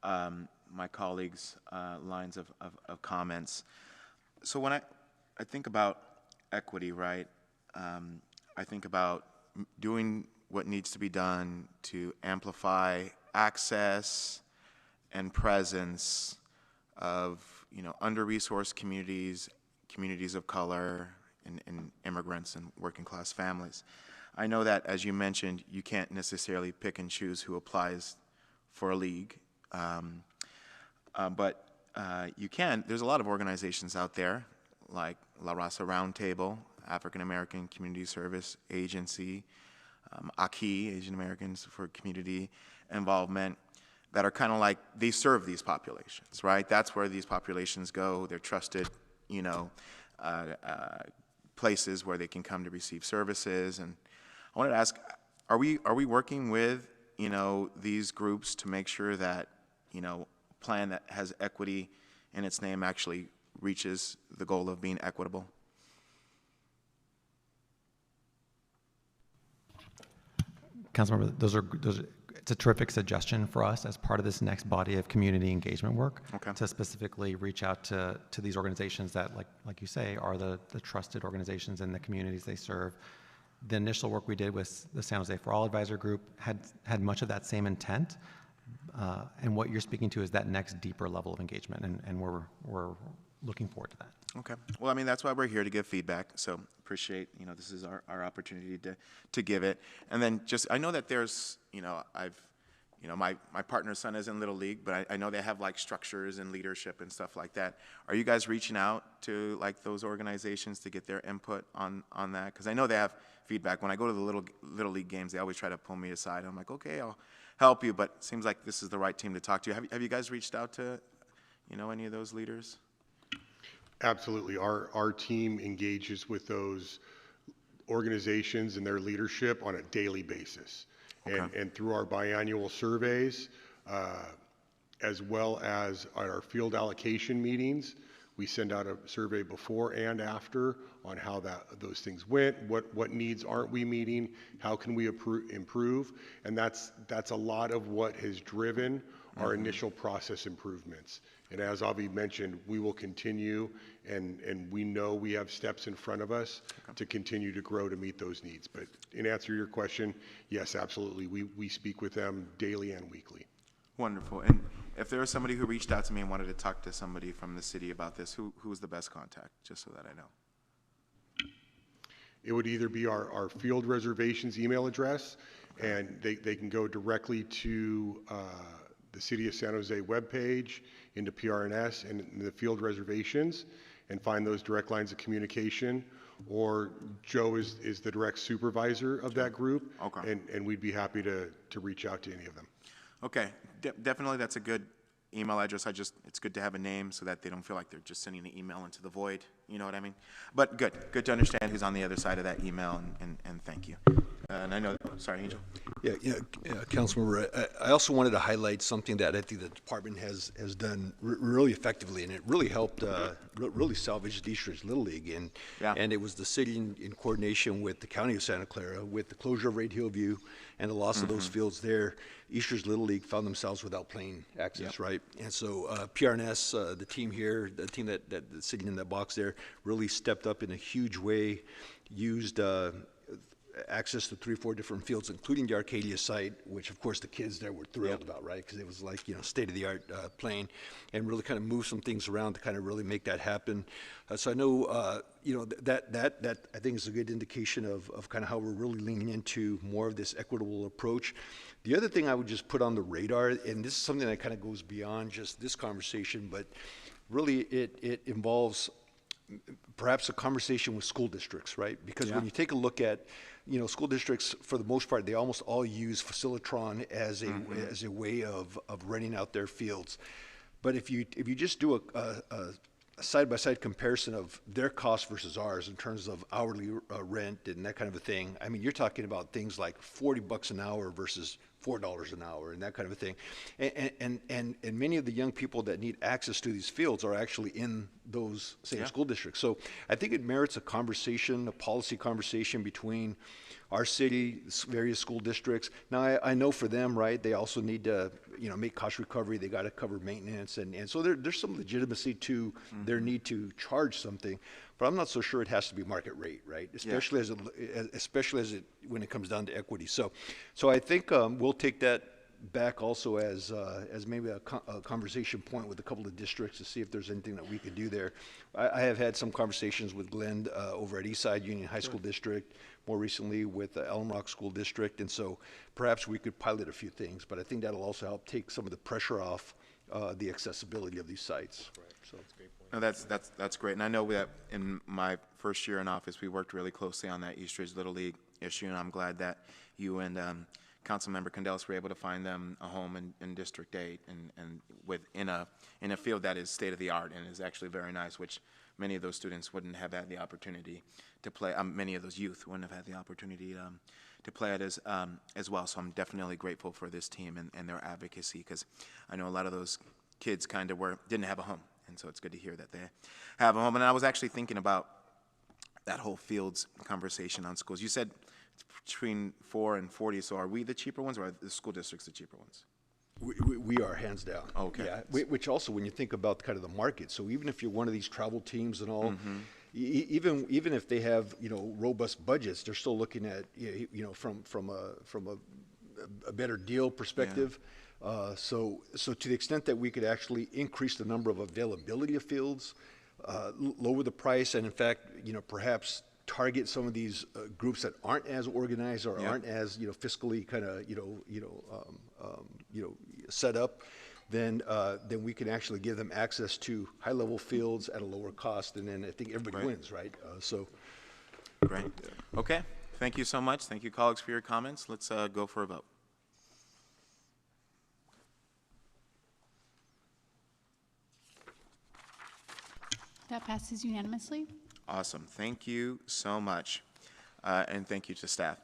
my colleagues' lines of comments. So when I think about equity, right, I think about doing what needs to be done to amplify access and presence of, under-resourced communities, communities of color, and immigrants and working class families. I know that, as you mentioned, you can't necessarily pick and choose who applies for a league, but you can. There's a lot of organizations out there, like La Raza Roundtable, African American Community Service Agency, AKI, Asian Americans for Community Involvement, that are kind of like, they serve these populations, right? That's where these populations go. They're trusted, places where they can come to receive services. And I wanted to ask, are we working with, these groups to make sure that, a plan that has equity in its name actually reaches the goal of being equitable? Councilmember, those are it's a terrific suggestion for us as part of this next body of community engagement work, Okay. to specifically reach out to these organizations that, like you say, are the trusted organizations in the communities they serve. The initial work we did with the San Jose For All Advisor Group had much of that same intent, and what you're speaking to is that next deeper level of engagement, and we're looking forward to that. Okay. Well, I mean, that's why we're here, to give feedback. So appreciate, this is our opportunity to give it. And then just, I know that there's, my partner's son is in Little League, but I know they have like structures and leadership and stuff like that. Are you guys reaching out to like those organizations to get their input on that? Because I know they have feedback. When I go to the Little League games, they always try to pull me aside. I'm like, okay, I'll help you, but it seems like this is the right team to talk to. Have you guys reached out to, any of those leaders? Absolutely. Our team engages with those organizations and their leadership on a daily basis. Okay. And through our biannual surveys, as well as our field allocation meetings, we send out a survey before and after on how those things went, what needs aren't we meeting, how can we improve, and that's a lot of what has driven our initial process improvements. And as Avi mentioned, we will continue, and we know we have steps in front of us to continue to grow to meet those needs. But in answer to your question, yes, absolutely. We speak with them daily and weekly. Wonderful. And if there was somebody who reached out to me and wanted to talk to somebody from the city about this, who is the best contact, just so that I know? It would either be our field reservations email address, and they can go directly to the City of San Jose webpage, into PRNS and in the field reservations, and find those direct lines of communication. Or Joe is the direct supervisor of that group, Okay. and we'd be happy to reach out to any of them. Okay, definitely that's a good email address. It's good to have a name so that they don't feel like they're just sending an email into the void, you know what I mean? But good to understand who's on the other side of that email, and thank you. And I know, sorry, Angel. Yeah, Councilmember, I also wanted to highlight something that I think the department has done really effectively, and it really helped really salvage the Eastridge Little League. And it was the city in coordination with the county of Santa Clara, with the closure of Red Hillview and the loss of those fields there. Eastridge Little League found themselves without playing access, right? And so PRNS, the team here, the team that's sitting in that box there, really stepped up in a huge way, used access to 3 or 4 different fields, including the Arcadia site, which of course the kids there were thrilled about, right? Because it was like, state-of-the-art playing, and really kind of move some things around to kind of really make that happen. So I know, that I think is a good indication of kind of how we're really leaning into more of this equitable approach. The other thing I would just put on the radar, and this is something that kind of goes beyond just this conversation, but really it involves perhaps a conversation with school districts, right? Because when you take a look at, school districts, for the most part, they almost all use Facilitron as a way of renting out their fields. But if you just do a side-by-side comparison of their cost versus ours in terms of hourly rent and that kind of a thing, I mean, you're talking about things like $40 an hour versus $4 an hour and that kind of a thing. And many of the young people that need access to these fields are actually in those same school districts. So I think it merits a conversation, a policy conversation between our city, various school districts. Now, I know for them, right, they also need to, make cost recovery. They got to cover maintenance. And so there's some legitimacy to their need to charge something. But I'm not so sure it has to be market rate, right? Especially when it comes down to equity. So I think we'll take that back also as maybe a conversation point with a couple of districts to see if there's anything that we could do there. I have had some conversations with Glenn over at Eastside Union High School District, more recently with Elm Rock School District, and so perhaps we could pilot a few things, but I think that'll also help take some of the pressure off the accessibility of these sites. Right. So that's a great point. No, that's great, and I know that in my first year in office, we worked really closely on that Eastridge Little League issue, and I'm glad that you and Councilmember Candelas were able to find them a home in District 8 and in a field that is state of the art and is actually very nice, which many of those students wouldn't have had the opportunity to play. Many of those youth wouldn't have had the opportunity to play it as well. So I'm definitely grateful for this team and their advocacy, because I know a lot of those kids kind of didn't have a home, and so it's good to hear that they have a home. And I was actually thinking about that whole fields conversation on schools. You said between 4 and 40. So are we the cheaper ones, or are the school districts the cheaper ones? We are, hands down. Okay. Yeah. Which also, when you think about kind of the market, so even if you're one of these travel teams and all, even if they have robust budgets, they're still looking at from a better deal perspective. Yeah. So to the extent that we could actually increase the number of availability of fields, lower the price, and in fact, perhaps target some of these groups that aren't as organized or aren't as fiscally kind of set up, then we can actually give them access to high-level fields at a lower cost, and then I think everybody wins, right? Great. Okay. Thank you so much. Thank you, colleagues, for your comments. Let's go for a vote. That passes unanimously. Awesome. Thank you so much. And thank you to staff.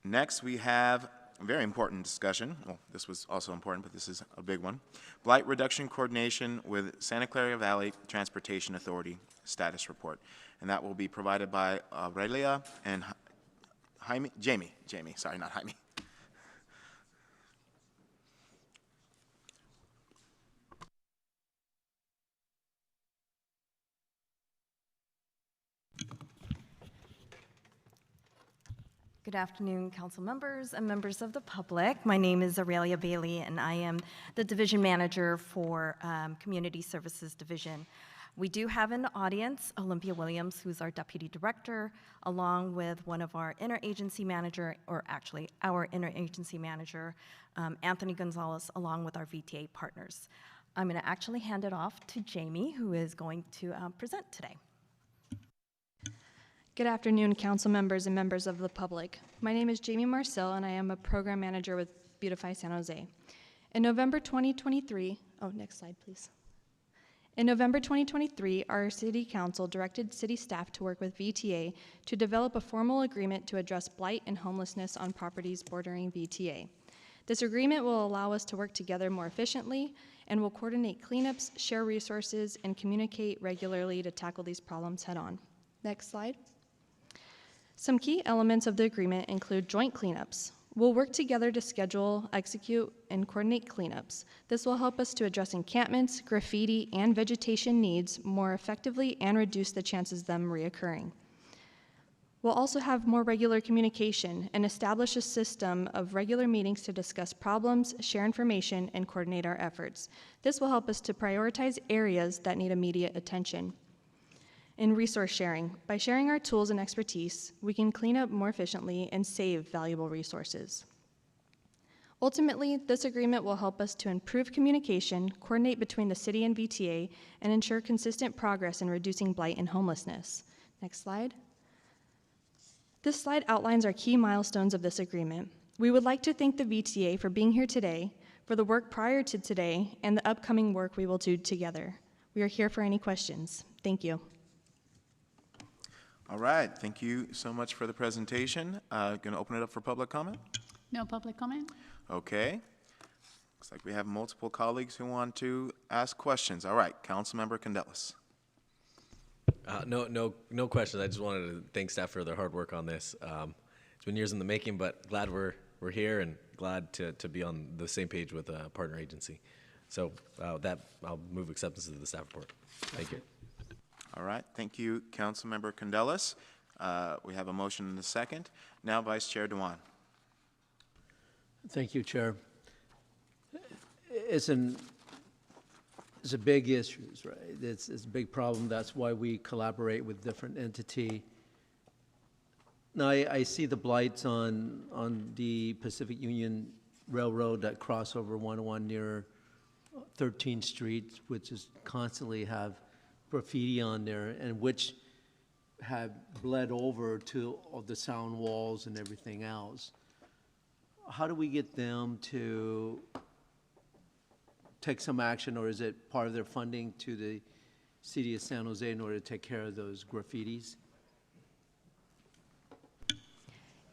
Next, we have a very important discussion. Well, this was also important, but this is a big one. Blight reduction coordination with Santa Clara Valley Transportation Authority status report. And that will be provided by Aurelia and Jamie, sorry, not Jaime. Good afternoon, council members and members of the public. My name is Aurelia Bailey, and I am the division manager for Community Services Division. We do have in the audience Olympia Williams, who's our deputy director, along with one of our interagency manager, or actually our interagency manager, Anthony Gonzalez, along with our VTA partners. I'm going to actually hand it off to Jamie, who is going to present today. Good afternoon, council members and members of the public. My name is Jamie Marcel, and I am a program manager with Beautify San Jose. In November 2023, next slide, please. In November 2023, our city council directed city staff to work with VTA to develop a formal agreement to address blight and homelessness on properties bordering VTA. This agreement will allow us to work together more efficiently and will coordinate cleanups, share resources, and communicate regularly to tackle these problems head on. Next slide. Some key elements of the agreement include joint cleanups. We'll work together to schedule, execute, and coordinate cleanups. This will help us to address encampments, graffiti, and vegetation needs more effectively and reduce the chances of them reoccurring. We'll also have more regular communication and establish a system of regular meetings to discuss problems, share information, and coordinate our efforts. This will help us to prioritize areas that need immediate attention. In resource sharing, by sharing our tools and expertise, we can clean up more efficiently and save valuable resources. Ultimately, this agreement will help us to improve communication, coordinate between the city and VTA, and ensure consistent progress in reducing blight and homelessness. Next slide. This slide outlines our key milestones of this agreement. We would like to thank the VTA for being here today, for the work prior to today, and the upcoming work we will do together. We are here for any questions. Thank you. All right, thank you so much for the presentation. Going to open it up for public comment? No public comment? Okay. Looks like we have multiple colleagues who want to ask questions. All right, Councilmember Candelas. No questions. I just wanted to thank staff for their hard work on this. It's been years in the making, but glad we're here and glad to be on the same page with a partner agency. So I'll move acceptance of the staff report. Thank you. All right, thank you, Councilmember Candelas. We have a motion and a second. Now, Vice Chair Dewan. Thank you, Chair. It's a big issue, right? It's a big problem. That's why we collaborate with different entity. Now, I see the blights on the Pacific Union Railroad that cross over 101 near 13th Street, which is constantly have graffiti on there, and which have bled over to all the sound walls and everything else. How do we get them to take some action, or is it part of their funding to the city of San Jose in order to take care of those graffitis?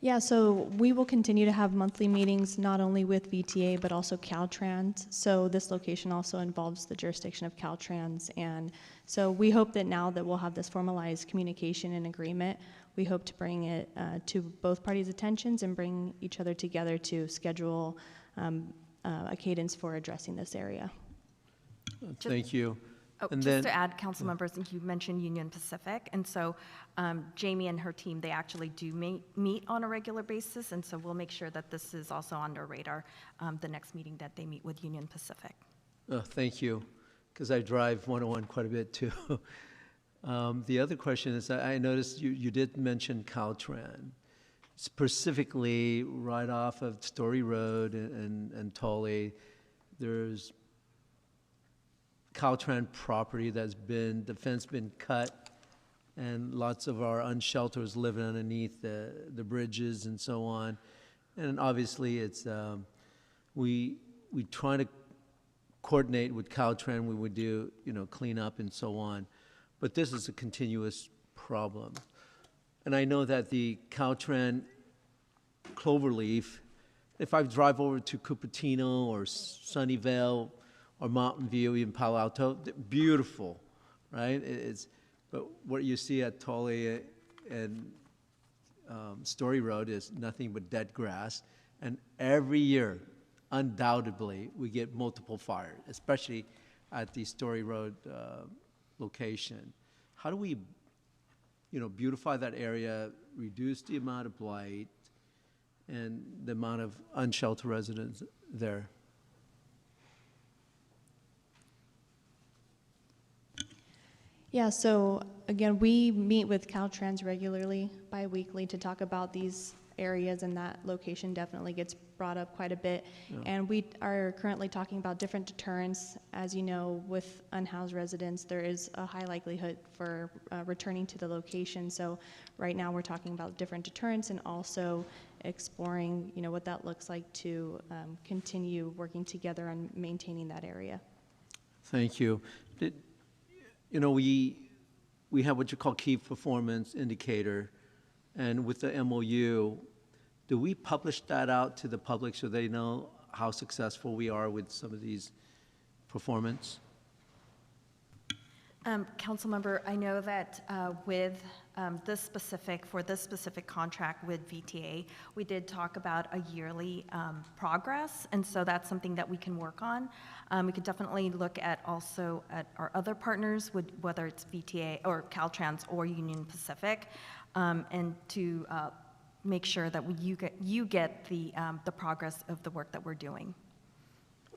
Yeah, so we will continue to have monthly meetings, not only with VTA, but also Caltrans. So this location also involves the jurisdiction of Caltrans. And so we hope that now that we'll have this formalized communication and agreement, we hope to bring it to both parties' attentions and bring each other together to schedule a cadence for addressing this area. Thank you. Oh, and just then, to add, council members, you mentioned Union Pacific, and so Jamie and her team, they actually do meet on a regular basis, and so we'll make sure that this is also on their radar the next meeting that they meet with Union Pacific. thank you, because I drive 101 quite a bit too. The other question is, I noticed you did mention Caltran, specifically right off of Story Road and Tully. There's Caltran property that's been, the fence been cut, and lots of our unshelters living underneath the bridges and so on. And obviously it's, we try to coordinate with Caltran, we would do, clean up and so on. But this is a continuous problem. And I know that the Caltran Cloverleaf, if I drive over to Cupertino or Sunnyvale or Mountain View, even Palo Alto, beautiful, right? But what you see at Tully and Story Road is nothing but dead grass. And every year, undoubtedly, we get multiple fires, especially at the Story Road location. How do we, beautify that area, reduce the amount of blight and the amount of unsheltered residents there? Yeah, so again, we meet with Caltrans regularly, bi-weekly, to talk about these areas, and that location definitely gets brought up quite a bit. Yeah. And we are currently talking about different deterrents. As you know, with unhoused residents, there is a high likelihood for returning to the location. So right now we're talking about different deterrents and also exploring, what that looks like to continue working together on maintaining that area. Thank you. We have what you call key performance indicator, and with the MOU, do we publish that out to the public so they know how successful we are with some of these performance? Council member, I know that with this specific contract with VTA, we did talk about a yearly progress, and so that's something that we can work on. We could definitely look at also at our other partners, whether it's VTA or Caltrans or Union Pacific, and to make sure that you get the progress of the work that we're doing.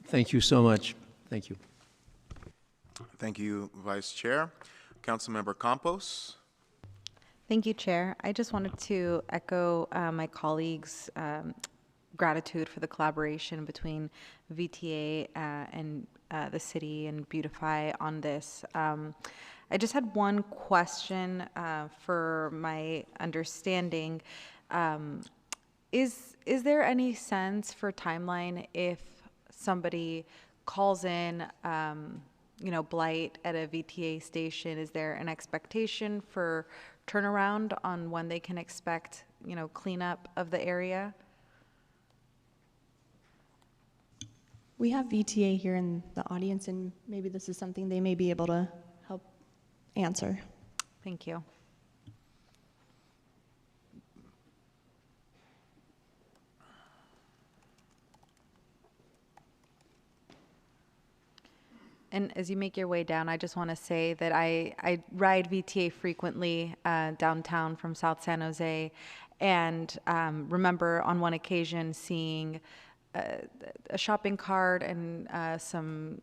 Thank you so much. Thank you. Thank you, Vice Chair. Councilmember Campos. Thank you, Chair. I just wanted to echo my colleagues' gratitude for the collaboration between VTA and the city and Beautify on this. I just had one question for my understanding. Is there any sense for timeline if somebody calls in, blight at a VTA station? Is there an expectation for turnaround on when they can expect, cleanup of the area? We have VTA here in the audience, and maybe this is something they may be able to help answer. Thank you. And as you make your way down, I just want to say that I ride VTA frequently downtown from South San Jose, and remember on one occasion seeing a shopping cart and some,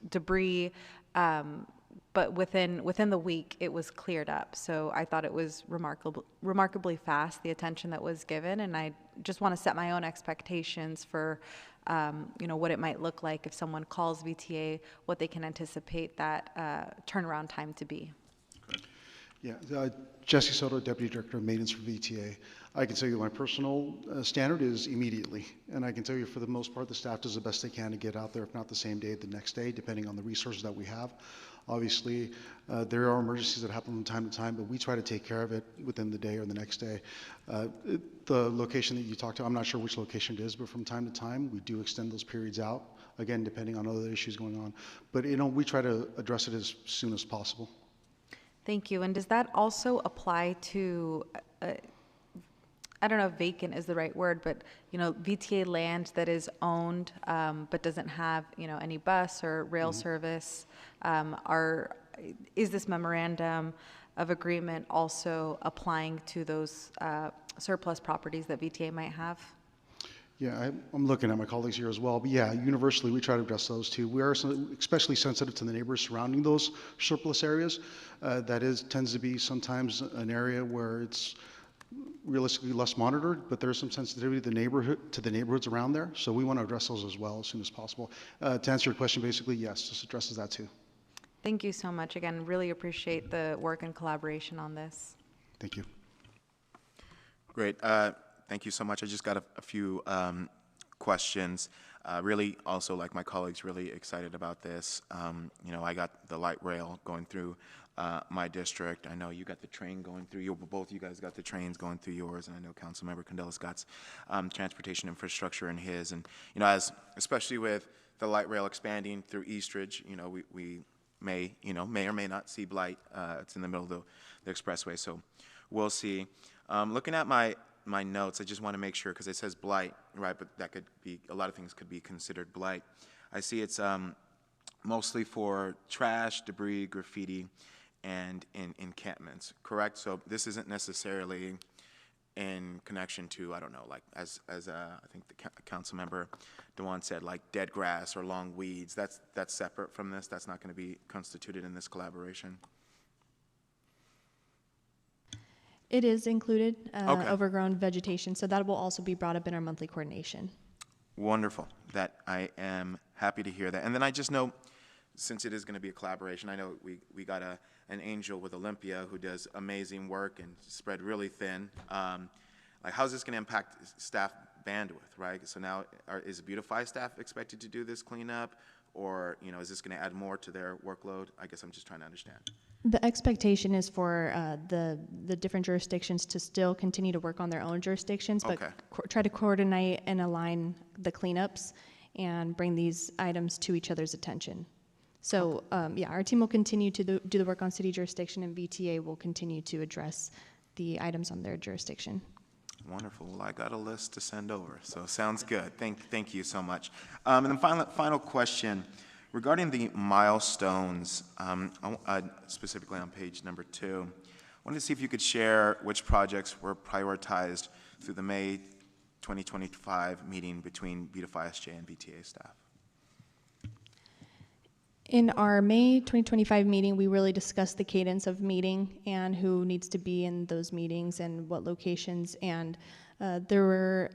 debris, but within the week it was cleared up. So I thought it was remarkably fast, the attention that was given, and I just want to set my own expectations for what it might look like if someone calls VTA, what they can anticipate that turnaround time to be. Yeah, Jesse Soto, Deputy Director of Maintenance for VTA. I can tell you my personal standard is immediately, and I can tell you for the most part the staff does the best they can to get out there, if not the same day, the next day, depending on the resources that we have. Obviously, there are emergencies that happen from time to time, but we try to take care of it within the day or the next day. The location that you talked to, I'm not sure which location it is, but from time to time, we do extend those periods out, again, depending on other issues going on. But, we try to address it as soon as possible. Thank you. And does that also apply to, I don't know if vacant is the right word, but, VTA land that is owned but doesn't have, any bus or rail service? Is this memorandum of agreement also applying to those surplus properties that VTA might have? Yeah, I'm looking at my colleagues here as well, but yeah, universally we try to address those too. We are especially sensitive to the neighbors surrounding those surplus areas. That tends to be sometimes an area where it's realistically less monitored, but there's some sensitivity to the neighborhoods around there. So we want to address those as well as soon as possible. To answer your question, basically, yes, this addresses that too. Thank you so much. Again, really appreciate the work and collaboration on this. Thank you. Great. Thank you so much. I just got a few questions. Really, also, like my colleagues, really excited about this. I got the light rail going through my district. I know you got the train going through both you guys got the trains going through yours, and I know Councilmember Candelas got transportation infrastructure in his. And, especially with the light rail expanding through Eastridge, we may or may not see blight. It's in the middle of the expressway, so we'll see. Looking at my notes, I just want to make sure, because it says blight, right, but that could be, a lot of things could be considered blight. I see it's mostly for trash, debris, graffiti, and in encampments, correct? So this isn't necessarily in connection to, I don't know, like as I think the council member Dewan said, like dead grass or long weeds. That's separate from this. That's not going to be constituted in this collaboration. It is included, Okay. overgrown vegetation, so that will also be brought up in our monthly coordination. Wonderful. That I am happy to hear that. And then I just know, since it is going to be a collaboration, I know we got an angel with Olympia who does amazing work and spread really thin. Like, how's this going to impact staff bandwidth, right? So now, is Beautify staff expected to do this cleanup, or is this going to add more to their workload? I guess I'm just trying to understand. The expectation is for the different jurisdictions to still continue to work on their own jurisdictions, but Okay. Try to coordinate and align the cleanups and bring these items to each other's attention. So, our team will continue to do the work on city jurisdiction, and VTA will continue to address the items on their jurisdiction. Wonderful. Well, I got a list to send over, so sounds good. Thank you so much. And then final question. Regarding the milestones, specifically on page number 2, I wanted to see if you could share which projects were prioritized through the May 2025 meeting between Beautify SJ and VTA staff. In our May 2025 meeting, we really discussed the cadence of meeting and who needs to be in those meetings and what locations, and There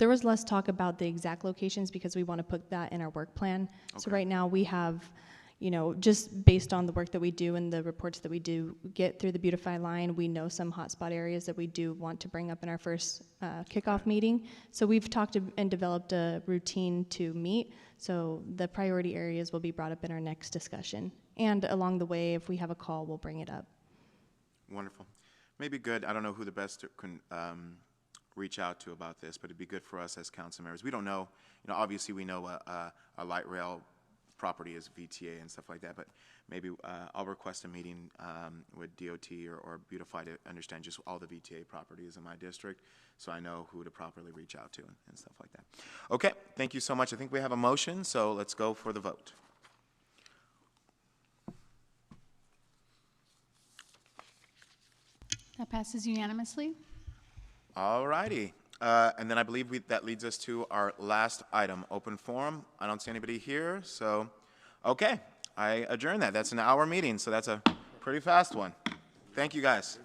was less talk about the exact locations because we want to put that in our work plan. So right now we have, just based on the work that we do and the reports that we do get through the Beautify line, we know some hotspot areas that we do want to bring up in our first kickoff meeting. So we've talked and developed a routine to meet. So the priority areas will be brought up in our next discussion. And along the way, if we have a call, we'll bring it up. Wonderful. Maybe good, I don't know who the best can reach out to about this, but it'd be good for us as council members. We don't know, obviously we know a light rail property is VTA and stuff like that, but maybe I'll request a meeting with DOT or Beautify to understand just all the VTA properties in my district, so I know who to properly reach out to and stuff like that. Okay, thank you so much. I think we have a motion, so let's go for the vote. That passes unanimously. All righty. And then I believe that leads us to our last item, open forum. I don't see anybody here, so, okay. I adjourn that. That's an hour meeting, so that's a pretty fast one. Thank you, guys.